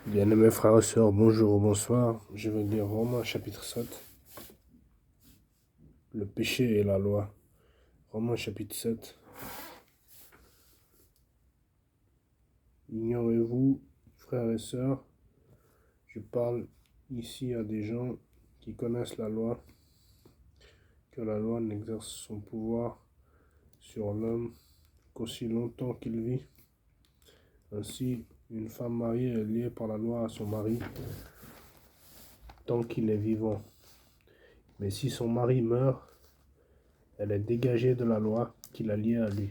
Bien-aimés frères et sœurs, bonjour ou bonsoir. Je vais lire Romains chapitre 7, le péché et la loi. Romains chapitre 7. Ignorez-vous, frères et sœurs, je parle ici à des gens qui connaissent la loi, que la loi n'exerce son pouvoir sur l'homme qu'aussi longtemps qu'il vit. Ainsi, une femme mariée est liée par la loi à son mari tant qu'il est vivant. Mais si son mari meurt, elle est dégagée de la loi qui l'a liée à lui.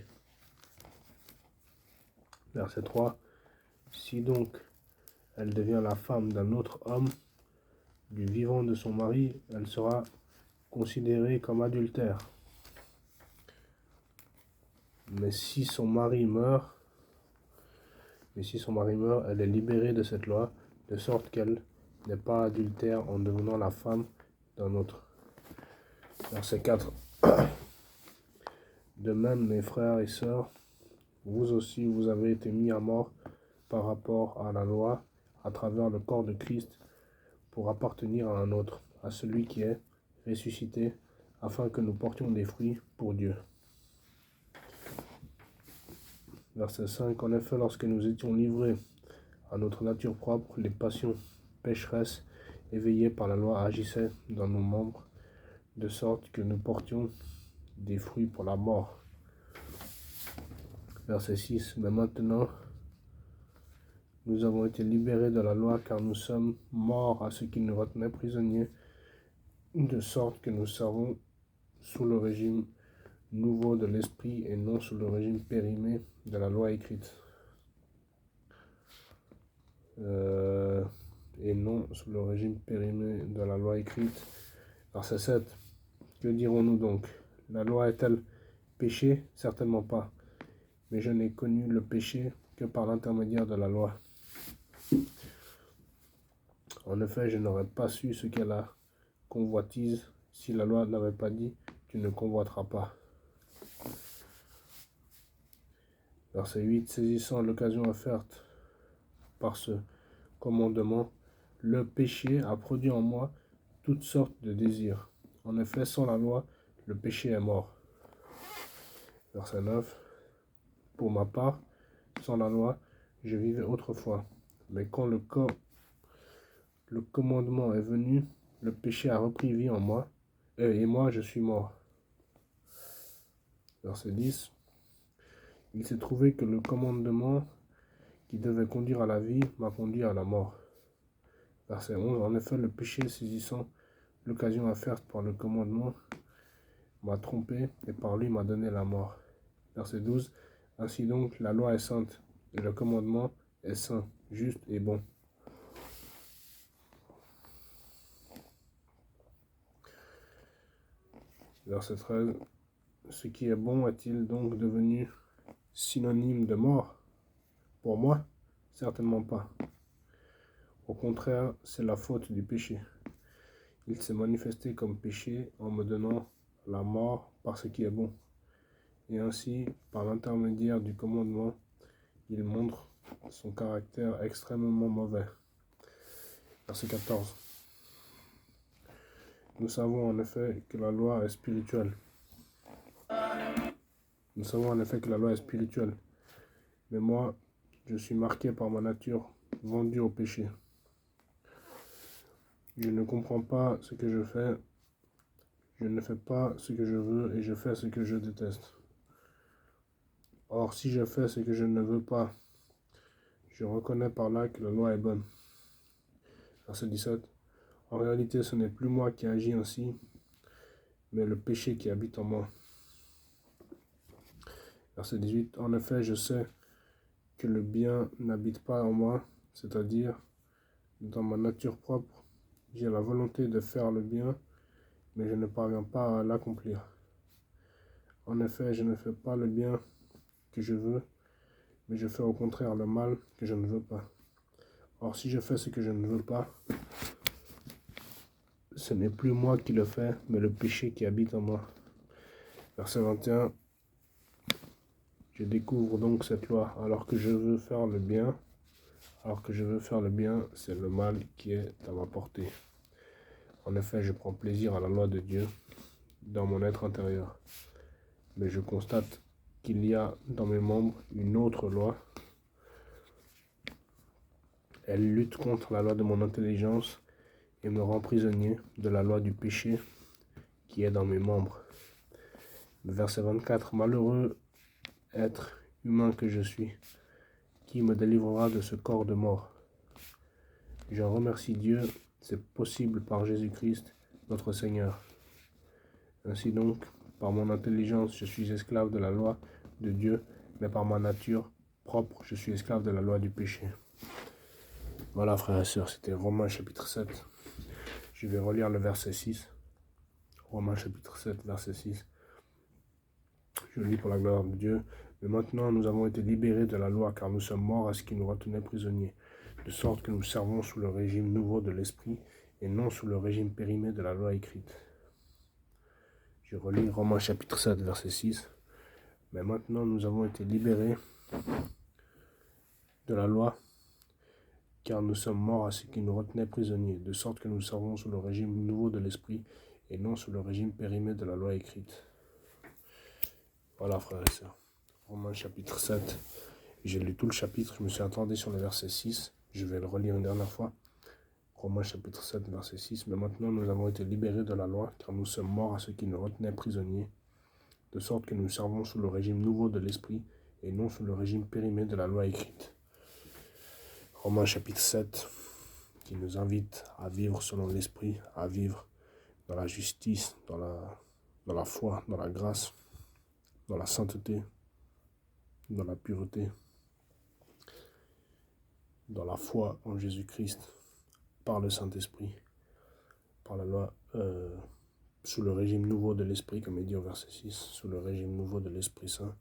Verset 3. Si donc elle devient la femme d'un autre homme, du vivant de son mari, elle sera considérée comme adultère. Mais si son mari meurt, elle est libérée de cette loi, de sorte qu'elle n'est pas adultère en devenant la femme d'un autre. Verset 4. De même, mes frères et sœurs, vous aussi, vous avez été mis à mort par rapport à la loi, à travers le corps de Christ, pour appartenir à un autre, à celui qui est ressuscité, afin que nous portions des fruits pour Dieu. Verset 5. En effet, lorsque nous étions livrés à notre nature propre, les passions pécheresses éveillées par la loi agissaient dans nos membres, de sorte que nous portions des fruits pour la mort. Verset 6. Mais maintenant, nous avons été libérés de la loi, car nous sommes morts à ce qui nous retenait prisonniers, de sorte que nous servons sous le régime nouveau de l'esprit et non sous le régime périmé de la loi écrite. Verset 7. Que dirons-nous donc? La loi est-elle péché? Certainement pas. Mais je n'ai connu le péché que par l'intermédiaire de la loi. En effet, je n'aurais pas su ce qu'est la convoitise si la loi n'avait pas dit « tu ne convoiteras pas ». Verset 8. Saisissant l'occasion offerte par ce commandement, le péché a produit en moi toutes sortes de désirs. En effet, sans la loi, le péché est mort. Verset 9. Pour ma part, sans la loi, je vivais autrefois. Mais quand le commandement est venu, le péché a repris vie en moi, et moi je suis mort. Verset 10. Il s'est trouvé que le commandement qui devait conduire à la vie m'a conduit à la mort. Verset 11. En effet, le péché, saisissant l'occasion offerte par le commandement, m'a trompé et par lui m'a donné la mort. Verset 12. Ainsi donc, la loi est sainte et le commandement est saint, juste et bon. Verset 13. Ce qui est bon est-il donc devenu synonyme de mort pour moi? Certainement pas. Au contraire, c'est la faute du péché. Il s'est manifesté comme péché en me donnant la mort par ce qui est bon. Et ainsi, par l'intermédiaire du commandement, il montre son caractère extrêmement mauvais. Verset 14. Nous savons en effet que la loi est spirituelle. Mais moi, je suis marqué par ma nature, vendu au péché. Je ne comprends pas ce que je fais. Je ne fais pas ce que je veux et je fais ce que je déteste. Or, si je fais ce que je ne veux pas, je reconnais par là que la loi est bonne. Verset 17. En réalité, ce n'est plus moi qui agis ainsi, mais le péché qui habite en moi. Verset 18. En effet, je sais que le bien n'habite pas en moi, c'est-à-dire dans ma nature propre. J'ai la volonté de faire le bien, mais je ne parviens pas à l'accomplir. En effet, je ne fais pas le bien que je veux, mais je fais au contraire le mal que je ne veux pas. Or, si je fais ce que je ne veux pas, ce n'est plus moi qui le fais, mais le péché qui habite en moi. Verset 21. Je découvre donc cette loi, alors que je veux faire le bien, Alors que je veux faire le bien, c'est le mal qui est à ma portée. En effet, je prends plaisir à la loi de Dieu dans mon être intérieur. Mais je constate qu'il y a dans mes membres une autre loi. Elle lutte contre la loi de mon intelligence et me rend prisonnier de la loi du péché qui est dans mes membres. Verset 24. Malheureux être humain que je suis, qui me délivrera de ce corps de mort? J'en remercie Dieu, c'est possible par Jésus-Christ, notre Seigneur. Ainsi donc, par mon intelligence, je suis esclave de la loi de Dieu, mais par ma nature propre, je suis esclave de la loi du péché. Voilà, frères et sœurs, c'était Romains chapitre 7. Je vais relire le verset 6. Romains chapitre 7, verset 6. Je lis pour la gloire de Dieu. Mais maintenant, nous avons été libérés de la loi, car nous sommes morts à ce qui nous retenait prisonniers, de sorte que nous servons sous le régime nouveau de l'esprit, et non sous le régime périmé de la loi écrite. Je relis Romains chapitre 7, verset 6. Mais maintenant, nous avons été libérés de la loi, car nous sommes morts à ce qui nous retenait prisonniers, de sorte que nous servons sous le régime nouveau de l'esprit, et non sous le régime périmé de la loi écrite. Voilà, frères et sœurs. Romains chapitre 7. J'ai lu tout le chapitre, je me suis attendu sur le verset 6. Je vais le relire une dernière fois. Romains chapitre 7, verset 6. Mais maintenant nous avons été libérés de la loi, car nous sommes morts à ceux qui nous retenaient prisonniers, de sorte que nous servons sous le régime nouveau de l'esprit, et non sous le régime périmé de la loi écrite. Romains chapitre 7, qui nous invite à vivre selon l'esprit, à vivre dans la justice, dans la foi, dans la grâce, dans la sainteté, dans la pureté, dans la foi en Jésus-Christ, par le Saint-Esprit, par la loi, sous le régime nouveau de l'Esprit, comme il dit au verset 6, sous le régime nouveau de l'Esprit Saint.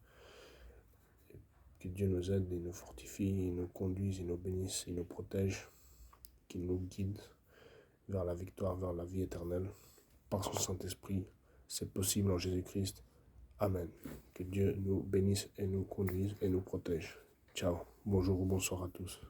Que Dieu nous aide, il nous fortifie, il nous conduise, il nous bénisse, il nous protège, qu'il nous guide vers la victoire, vers la vie éternelle, par son Saint-Esprit. C'est possible en Jésus-Christ. Amen. Que Dieu nous bénisse et nous conduise et nous protège. Ciao. Bonjour ou bonsoir à tous.